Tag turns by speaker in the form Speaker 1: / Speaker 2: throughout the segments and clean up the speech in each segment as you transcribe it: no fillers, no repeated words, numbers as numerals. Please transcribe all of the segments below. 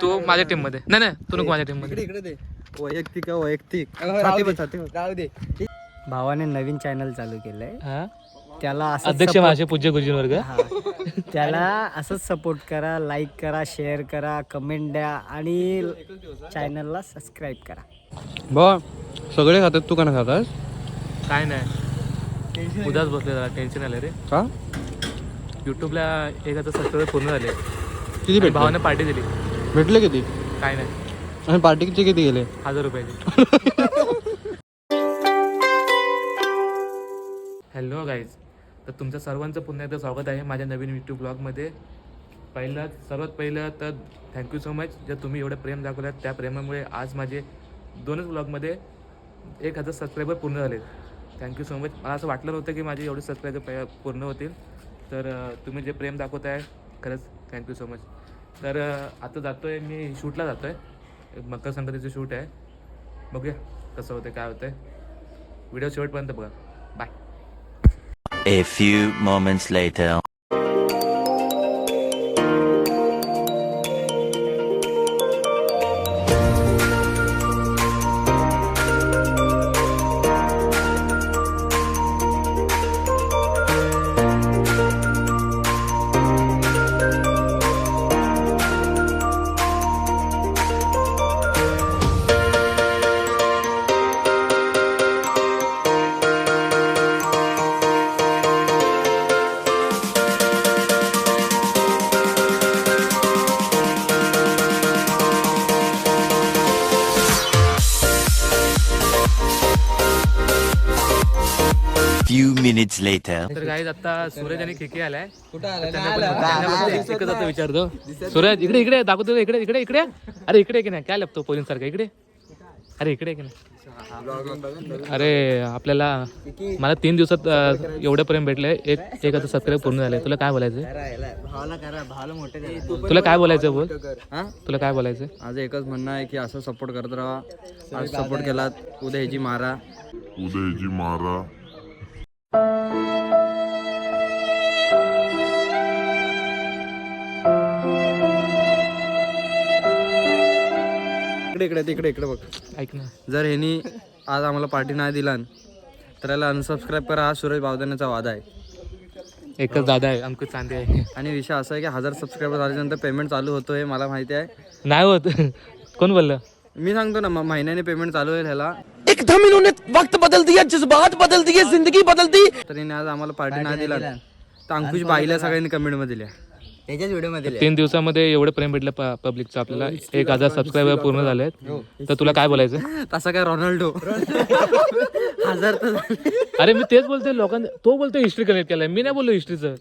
Speaker 1: तू माझ्या टीम मध्ये नाही तू नको माझ्या टीम मध्ये.
Speaker 2: इकडे दे वैयक्तिक
Speaker 3: राहू दे. भावाने नवीन चॅनल चालू केलंय. त्याला असं
Speaker 1: अध्यक्ष माझे पूज्य गुरुजी वर्ग.
Speaker 3: त्याला असंच सपोर्ट करा, लाईक करा, शेअर करा, कमेंट द्या आणि चॅनलला सबस्क्राईब करा.
Speaker 2: बा सगळे खातात, तू का नाही खातास?
Speaker 1: काय नाही, उदास बसले जरा, टेन्शन आलं रे.
Speaker 2: का?
Speaker 1: युट्यूबला 1000 सबस्क्रायबर पूर्ण झाले.
Speaker 2: किती भेटले?
Speaker 1: भावाने पार्टी दिली.
Speaker 2: भेटले किती?
Speaker 1: काय नाही,
Speaker 2: आणि पार्टीचे किती गेले?
Speaker 1: 1000 रुपयाचे. हॅलो गाईज, तर तुमचं सर्वांचं पुन्हा एकदा स्वागत आहे माझ्या नवीन यूट्यूब ब्लॉगमध्ये. सर्वात पहिलं तर थँक्यू सो मच, जर तुम्ही एवढं प्रेम दाखवलात. त्या प्रेमामुळे आज माझे 2च ब्लॉगमध्ये 1000 सबस्क्रायबर पूर्ण झाले. Thank you so much. मला असं वाटलं नव्हतं की माझे एवढे सबस्क्रायबर पूर्ण होतील. तर तुम्ही जे प्रेम दाखवत आहे खरंच थँक्यू सो मच. तर आता जातो आहे मी शूटला, जातो आहे मकर संक्रांतीचं शूट आहे. बघूया कसं होतं, काय होतं आहे. व्हिडिओ शेवटपर्यंत बघा. Bye.
Speaker 4: A few moments later. Few minutes later.
Speaker 1: तर गाईज आता सूरज आणि खिके आलाय. एकच आता विचारतो, सूरज इकडे इकडे दाखवतो, इकडे इकडे इकडे. अरे इकडे की नाही, काय लपतो पोलिस सारखं इकडे. अरे इकडे की नाही. अरे आपल्याला मला 3 दिवसात एवढं प्रेम भेटलंय. 1000 सबस्क्राईब पूर्ण झाले. तुला काय बोलायचं? तुला काय बोलायचं बोल. तुला काय बोलायचं?
Speaker 2: आज एकच म्हणणं आहे की असं सपोर्ट करत राहा. आज सपोर्ट केलात, उद्या ह्याची मारा. इकडे बघ.
Speaker 1: ऐक ना,
Speaker 2: जर ह्यानी आज आम्हाला पार्टी नाही दिला तर याला अनसबस्क्राईब करा. हा सूरज बावदाण्याचा वादा आहे.
Speaker 1: एकच दादा आहे, अंकुश चांदे आहे.
Speaker 2: आणि विषय असा आहे की 1000 सबस्क्राईबर झाल्यानंतर पेमेंट चालू होतो हे मला माहिती आहे.
Speaker 1: नाही होत. कोण बोललं?
Speaker 2: मी सांगतो ना, महिन्याने पेमेंट चालू होईल ह्याला.
Speaker 4: एकदम इन्होंने वक्त बदल दिया, जज्बात बदल दिए, जिंदगी बदल दी.
Speaker 2: तर हिने आज आम्हाला पार्टी नाही दिला तर अंकुश बाईला सगळ्यांनी कमेंट मध्ये दिल्या.
Speaker 3: त्याच्याच व्हिडिओ मध्ये
Speaker 1: 3 दिवसामध्ये एवढं प्रेम भेटलं पब्लिकचं आपल्याला. 1000 सबस्क्रायबर पूर्ण झालेत. तर तुला काय बोलायचं?
Speaker 2: तसा काय रोनाल्डो 1000 तर
Speaker 1: अरे मी तेच बोलतोय, लोकांना तो बोलतोय हिस्ट्री कनेक्ट केलाय, मी नाही बोललो हिस्ट्रीचं.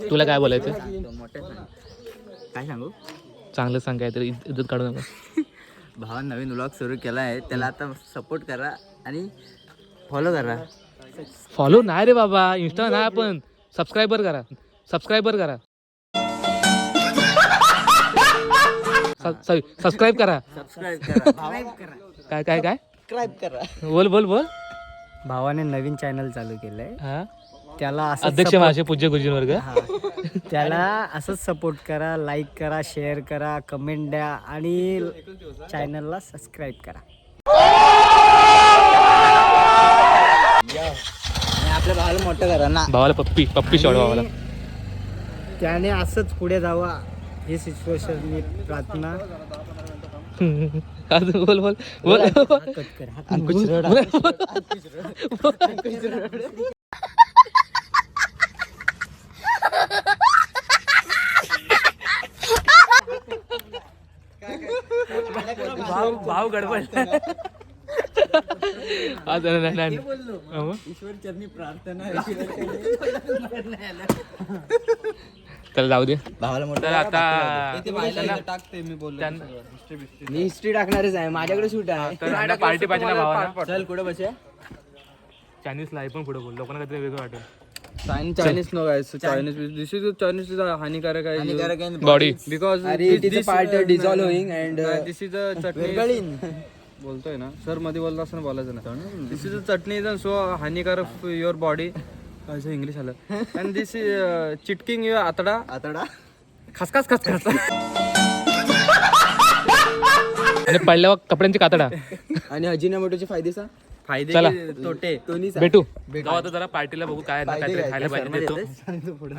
Speaker 1: तुला काय बोलायचं?
Speaker 3: काय सांगू?
Speaker 1: चांगलं सांग, काहीतरी इज्जत काढू नका.
Speaker 3: भावान नवीन व्लॉग सुरू केला आहे, त्याला आता सपोर्ट करा आणि फॉलो करा.
Speaker 1: फॉलो नाही रे बाबा, इंस्टा नाही, आपण सबस्क्रायबर करा. सबस्क्रायब करा. काय काय काय
Speaker 3: सबस्क्राईब करा.
Speaker 1: बोल बोल बोल.
Speaker 3: भावाने नवीन चॅनल चालू केलंय.
Speaker 1: हा,
Speaker 3: त्याला असं
Speaker 1: अध्यक्ष माझे पूज्य गुरुजी वर्ग.
Speaker 3: त्याला असंच सपोर्ट करा, लाईक करा, शेअर करा, कमेंट द्या आणि चॅनलला सबस्क्राईब करा. आपल्या भावाला मोठं करा ना.
Speaker 1: भावाला पप्पी शॉट भावाला.
Speaker 3: त्याने असंच पुढे जावा ही सिच्युएशन मी प्रार्थना.
Speaker 1: बोल बोल बोल. भाव गडबड.
Speaker 3: ईश्वर चरणी प्रार्थना.
Speaker 1: त्याला जाऊ दे.
Speaker 3: भावाला मोठं
Speaker 1: तर आता
Speaker 2: टाकते मी बोललो.
Speaker 3: मी हिस्ट्री टाकणारच आहे, माझ्याकडे शूट आहे.
Speaker 1: पार्टी पाहिजे ना भावाला.
Speaker 3: चल कुठे बसे.
Speaker 1: चायनीज लाई पण पुढे बोल, लोकांना काहीतरी वेगळं वाटेल.
Speaker 2: Chinese no guys. चायनीज हानिकारक आहे
Speaker 1: body.
Speaker 2: Because
Speaker 3: it is a part dissolving and
Speaker 2: this is a chutney. बोलतोय ना सर, मध्ये बोलत असताना बोलायचं ना. This is a chutney is so हानिकारक युअर बॉडी. असं इंग्लिश आलं. अँड दिस इज चिटकिंग युअर आतडा
Speaker 3: आतडा
Speaker 2: खसखस खसखस.
Speaker 1: आणि पडल्यावर कपड्यांची कातडा.
Speaker 2: आणि अजिनोमोटोचे फायदे सांग. फायदे
Speaker 1: चला.
Speaker 2: की तोटे
Speaker 1: भेटू जाऊ आता जरा पार्टीला बघू काय ना काय खायला पाहिजे देतो.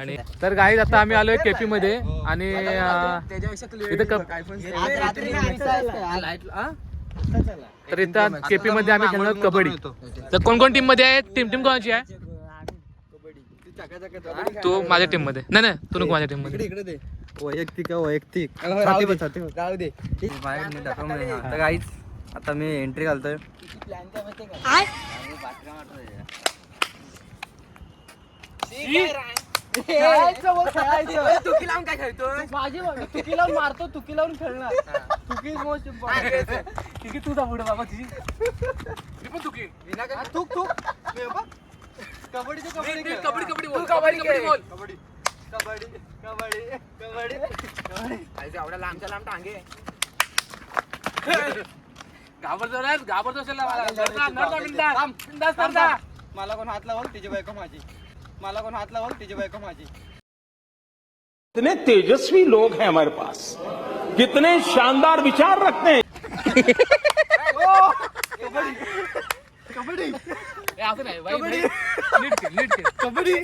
Speaker 1: आणि तर गाईज आता आम्ही आलोय केपी मध्ये आणि इथं तर इथं केपी मध्ये आम्ही खेळणार कबड्डी. तर कोण कोण टीम मध्ये आहे? टीम कोणाची आहे? तू माझ्या टीम मध्ये. नाही तू नको माझ्या टीम मध्ये.
Speaker 2: इकडे दे. वैयक्तिक राहू दे. तर गाईच आता मी एंट्री घालतोय. तुकी लावून काय खेळतोय?
Speaker 3: तुकी लावून मारतो, तुकी लावून खेळणार. Tuki most important. तुझा पुढे बाबा तुझी
Speaker 2: तुक कबड्डी
Speaker 1: कबड्डी कबड्डी बोल. कबड्डी बोल.
Speaker 2: एवढा लांबच्या लांब टांगे.
Speaker 1: घाबरतो
Speaker 2: मला कोण हात लावल तिची बायको माझी. मला कोण हात लावल तिची बायको माझी.
Speaker 5: कितने तेजस्वी लोग हैं हमारे पास, कितने शानदार विचार रखते हैं.
Speaker 1: असं नाही कबड्डी नीट खेळ. कबड्डी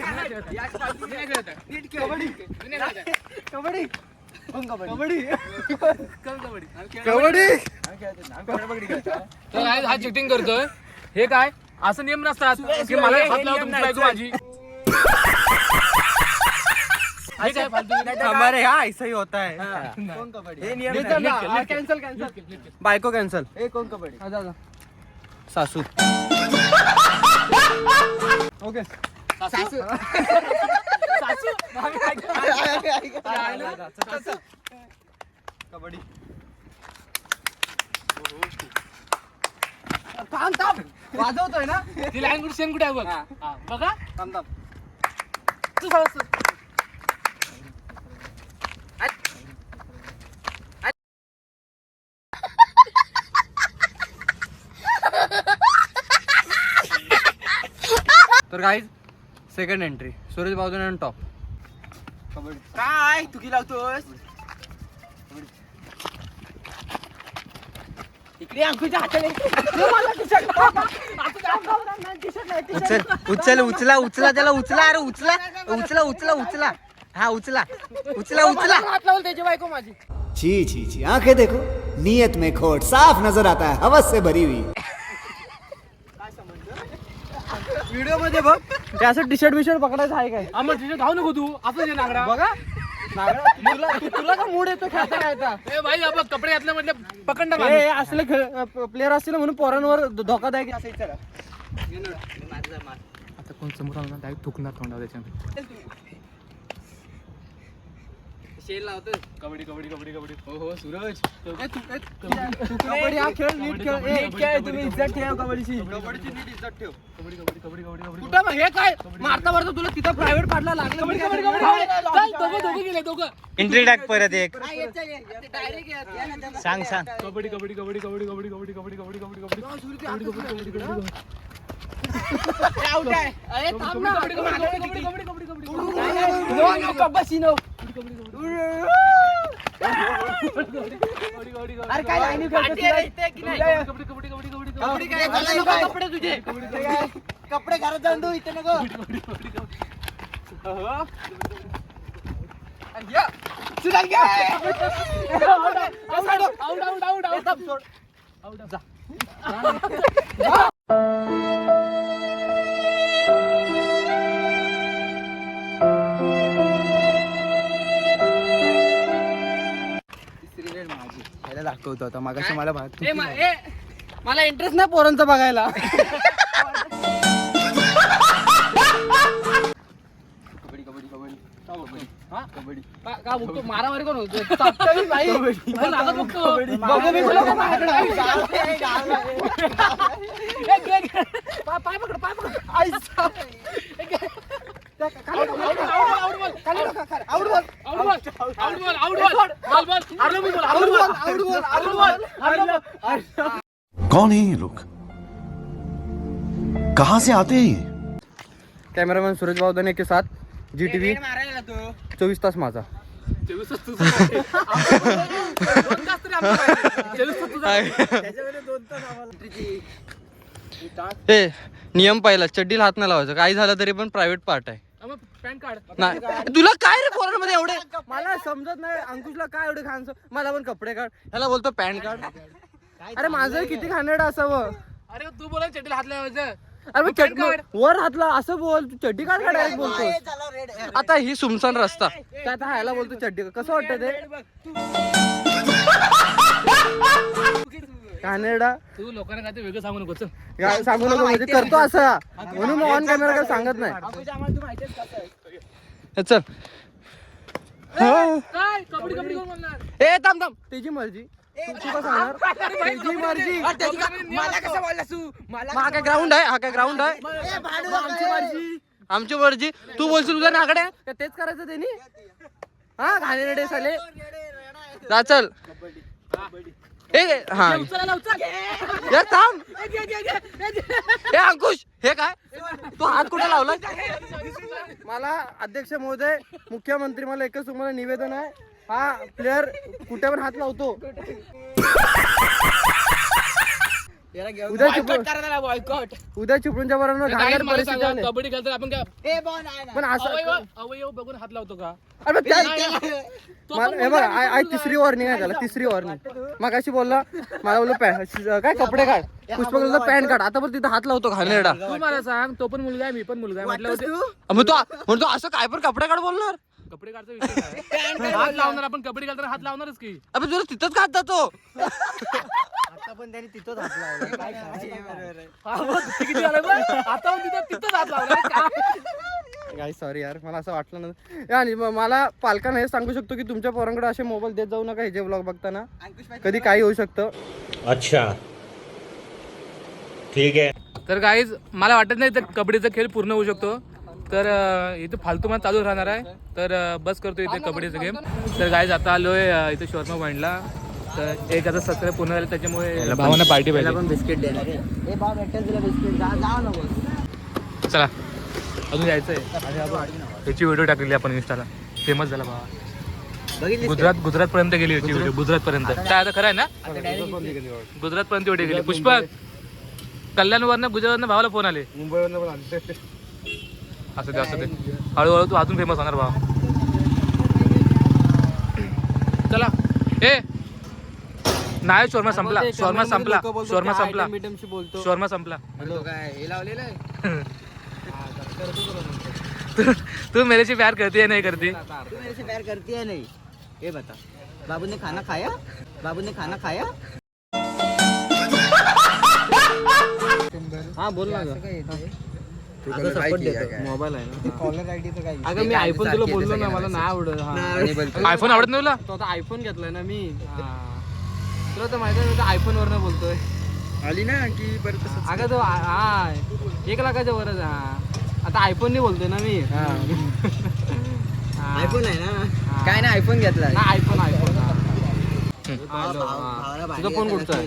Speaker 2: कबड्डी
Speaker 1: तर हा चिटिंग करतोय. हे काय असं नियम नसतात की मला हात लावून तुमची बायको माझी. हे काय फालतू?
Speaker 2: हमारे यहाँ ऐसा ही होता है.
Speaker 3: कोण कबड्डी?
Speaker 2: हे नियम
Speaker 3: कॅन्सल
Speaker 2: बायको कॅन्सल.
Speaker 3: हे कोण कबड्डी?
Speaker 2: सासू.
Speaker 3: ओके.
Speaker 2: कबड्डी.
Speaker 3: वाजवतोय ना?
Speaker 1: ती लाईन कुठे सेम कुठे आहे बघ. हा, बघा
Speaker 2: थांब. तर guys second entry Suraj Bavdhan आणि टॉप. कबड्डी. काय तुकी लावतोस?
Speaker 3: इकडे अंकुच्या हाताने
Speaker 2: उचला त्याला उचला. अरे उचला. हा उचला.
Speaker 3: हात लावून त्याची बायको माझी.
Speaker 6: छी छी छी, आंखें देखो, नीयत में खोट साफ नजर आता है, हवस से भरी हुई.
Speaker 2: व्हिडिओ मध्ये बघ ते असं टी शर्ट पकडायचं आहे काय?
Speaker 1: आम्हाला तिथे धावू नको तू. असं जे नागडा
Speaker 2: बघा तुला का मूड येतो खेळता.
Speaker 1: ए भाई आपण कपडे घातले म्हटलं पकड ना.
Speaker 2: हे असले प्लेअर असतील म्हणून पोरांवर धोकादायक असायचं.
Speaker 1: आता कोण समोर आला ना डायरेक्ट थुकणार तोंडावर त्याच्यामध्ये.
Speaker 2: शेल लावतो.
Speaker 1: कबड्डी
Speaker 2: हो सूरज.
Speaker 3: कबड्डी हा खेळ नीट खेळ. तुम्ही इज्जत ठेव कबड्डीची.
Speaker 2: कबड्डीची नीट इज्जत ठेव.
Speaker 3: कुठं मग हे काय मारता तुला तिथं प्रायव्हेट पाडला लागलं.
Speaker 1: दोघं गेले दोघं.
Speaker 2: एंट्री टाक परत एक.
Speaker 3: सांग
Speaker 1: कबड्डी
Speaker 3: अरे काय लाईनी कपडे तुझे कपडे घरात जाऊन देऊ इथे नको.
Speaker 2: दाखवतो आता मागाशी मला
Speaker 3: मला इंटरेस्ट नाही पोरांचा बघायला. का बघतो मारामारी कोण होतो? पाय पकड
Speaker 4: कौन है ये लोग, कहां से आते हैं ये?
Speaker 2: कॅमेरामॅन सूरज बावधने के साथ GTV 24 तास माझा.
Speaker 1: 24 तास तुझा
Speaker 2: ए नियम पहिला, चड्डीला हात नाही लावायचा, काही झालं तरी पण प्रायव्हेट पार्ट आहे.
Speaker 1: पॅन कार्ड
Speaker 2: नाही तुला काय रे पोरांमध्ये एवढे, मला समजत नाही अंकुशला काय एवढे खान, मला पण कपडे काढ, ह्याला बोलतो पॅन कार्ड. अरे माझं किती खाणेड असावं.
Speaker 1: अरे तू बोला चड्डीला हात लावायचं.
Speaker 2: अरे मग वर हातला असं बोल, तू चड्डी काढ का डायरेक्ट बोलतो. आता ही सुमसान रस्ता काय, आता ह्याला बोलतो चड्डी, कसं वाटतं ते कानेडा.
Speaker 1: तू लोकांना काय ते वेगळं सांगू नको.
Speaker 2: सांगू नको म्हणजे करतो असं, म्हणून ऑन कॅमेरा काय सांगत नाही. चल
Speaker 1: काय कबड्डी कबड्डी कोण म्हणणार?
Speaker 2: ए थांब थांब, त्याची मर्जी, तू का सांगणार, त्याची मर्जी.
Speaker 1: मला कसं बोललास तू?
Speaker 2: हा काय ग्राउंड आहे, हा काय ग्राउंड आहे, आमची मर्जी. तू बोलशील तुझ्या नाकडे का तेच करायचं त्यांनी, हा घाणेरडे साले. जा चल. ए हा यार थांब. ए अंकुश हे काय, तू हात कुठे लावला. मला अध्यक्ष महोदय, मुख्यमंत्री, मला एकच तुम्हाला निवेदन आहे, हा प्लेअर कुठे पण हात लावतो उद्या चिपळूणच्या बरोबर घाणेरड परिस्थिती आहे.
Speaker 1: कबड्डी खेळतो आपण काय
Speaker 2: पण असं
Speaker 1: अवयव बघून हात लावतो का?
Speaker 2: अरे हे बघ आई तिसरी वॉर्निंग आहे त्याला, तिसरी वॉर्निंग. मग अशी बोलला, मला बोललो काय कपडे काढ, पुष्पक बोललो पॅन्ट काढ, आता पण तिथं हात लावतो घाणेरडा.
Speaker 1: तू मला सांग, तो पण मुलगा आहे मी पण मुलगा आहे म्हटलं
Speaker 2: मग तो म्हणतो असं काय पण कपडे काढ बोलणार.
Speaker 1: कपडे काढचा विषय काय? हात लावणार आपण, कबड्डी खेळताना हात लावणारच की.
Speaker 2: अबे तुला तिथंच काढ जातो.
Speaker 3: आता पण त्यांनी तिथंच हात लावला. काय
Speaker 1: किती झालं बघ? आता पण तिथंच हात लावला.
Speaker 2: काय सॉरी यार, मला असं वाटलं नव्हतं. आणि मला पालकांना हे सांगू शकतो की तुमच्या पोरांकडे असे मोबाईल देत जाऊ नका, हे ब्लॉग बघताना कधी काही होऊ शकतं.
Speaker 5: अच्छा ठीक आहे.
Speaker 1: तर गाईज मला वाटत नाही तर कबड्डीचा खेळ पूर्ण होऊ शकतो. तर इथे फालतू मान चालू राहणार आहे. तर बस करतो इथे कबड्डीचा गेम. तर गाईज आता आलोय इथे शॉर्मा पॉईंटला. तर एक आता सबस्क्राईब पूर्ण झालं, त्याच्यामुळे भावांना पार्टी पाहिजे.
Speaker 3: बिस्किट देणार आहे. ए भाव भेटेल तुला बिस्किट, जा नको.
Speaker 1: चला अजून यायचं आहे. त्याची व्हिडिओ टाकलेली आपण इंस्टाला, फेमस झाला भावा. गुजरात पर्यंत गेली होती व्हिडिओ, गुजरात पर्यंत. काय आता खरं आहे ना, गुजरात पर्यंत व्हिडिओ गेली. पुष्पक कल्याणवरनं गुजरातवरनं भावाला फोन आले,
Speaker 2: मुंबईवरनं पण आले.
Speaker 1: असं ते हळूहळू तू अजून फेमस होणार भाव. चला ए नाही, शोरमा संपला, शोरमा संपला, शोरमा संपला, शोरमा संपला. तू मेरे से प्यार करती है नहीं करती?
Speaker 3: तू मेरे से प्यार करती है नहीं, ये बता. बाबू ने खाना खाया, बाबू ने खाना खाया.
Speaker 2: हा बोल ना. मोबाईल आहे ना,
Speaker 3: कॉलर आयडीचं काय?
Speaker 2: अगं मी आयफोन तुला बोललो ना, मला नाही आवडत.
Speaker 1: आयफोन आवडत नाही तुला?
Speaker 2: तो आता आयफोन घेतलाय ना मी. तुला तर माहिती आहे आयफोन वरनं बोलतोय. आली ना की परत. अगं तो हा 1 लाखाच्या वरच. हा आता आयफोन नाही बोलतोय ना मी.
Speaker 3: आयफोन आहे ना, काय नाही आयफोन घेतला.
Speaker 2: ना आयफोन तुझा फोन कुठचा आहे?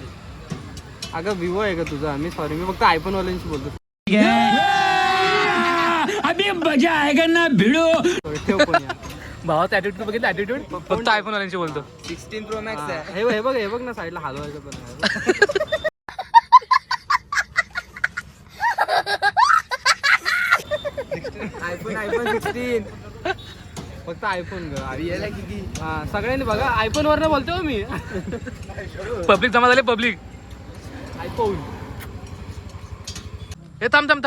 Speaker 2: अगं विवो आहे का तुझा? मी सॉरी, मी फक्त आयफोन वाल्यांशी बोलतो.
Speaker 4: अभी मजा आएगा ना भिड़ो.
Speaker 2: ठेव फोन यार.
Speaker 1: भावाचा ऍटिट्यूड बघितलं, ऍटिट्यूड फक्त आयफोन वाल्यांशी बोलतो.
Speaker 3: 16 Pro Max आहे.
Speaker 2: हे बघ ना साईडला हलवायचं पण आहे. आयफोन 16 फक्त आयफोन ग. हा सगळ्यांनी बघा, आयफोन वरनं बोलतो मी.
Speaker 1: पब्लिक जमा झाले, पब्लिक.
Speaker 2: आयफोन
Speaker 1: हे थांब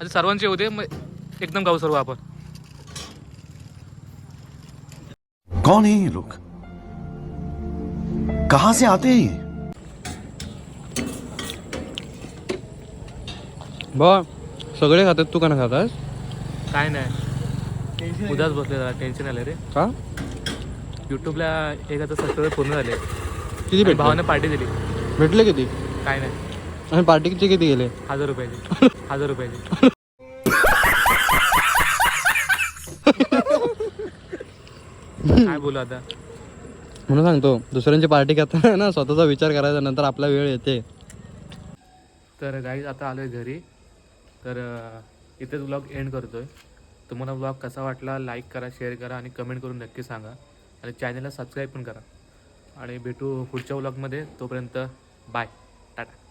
Speaker 1: आता सर्वांचे होते, मग एकदम गाव सर्व आपण.
Speaker 7: कौन है ये लोग, कहां से आते हैं ये?
Speaker 2: बा सगळे खातात, तू का नाही खातास?
Speaker 1: काय नाही, उद्याच बसले, जरा टेन्शन आलं रे.
Speaker 2: का?
Speaker 1: युट्यूबला एक आता सबस्क्राईबर पूर्ण झाले.
Speaker 2: किती भेटले?
Speaker 1: भावाने पार्टी दिली.
Speaker 2: भेटले किती?
Speaker 1: काय नाही,
Speaker 2: आणि पार्टीचे किती गेले?
Speaker 1: 1000 रुपयाची. काय बोलू आता.
Speaker 2: म्हणून सांगतो, दुसऱ्यांची पार्टी करताना ना स्वतःचा विचार करायचा, नंतर आपला वेळ येते.
Speaker 1: तर गाईज आता आलोय घरी. तर इथेच ब्लॉग एंड करतोय. तुम्हाला ब्लॉग कसा वाटला लाईक करा, शेअर करा आणि कमेंट करून नक्की सांगा. आणि चॅनलला सबस्क्राईब पण करा. आणि भेटू पुढच्या व्लॉगमध्ये. तोपर्यंत बाय, टाटा.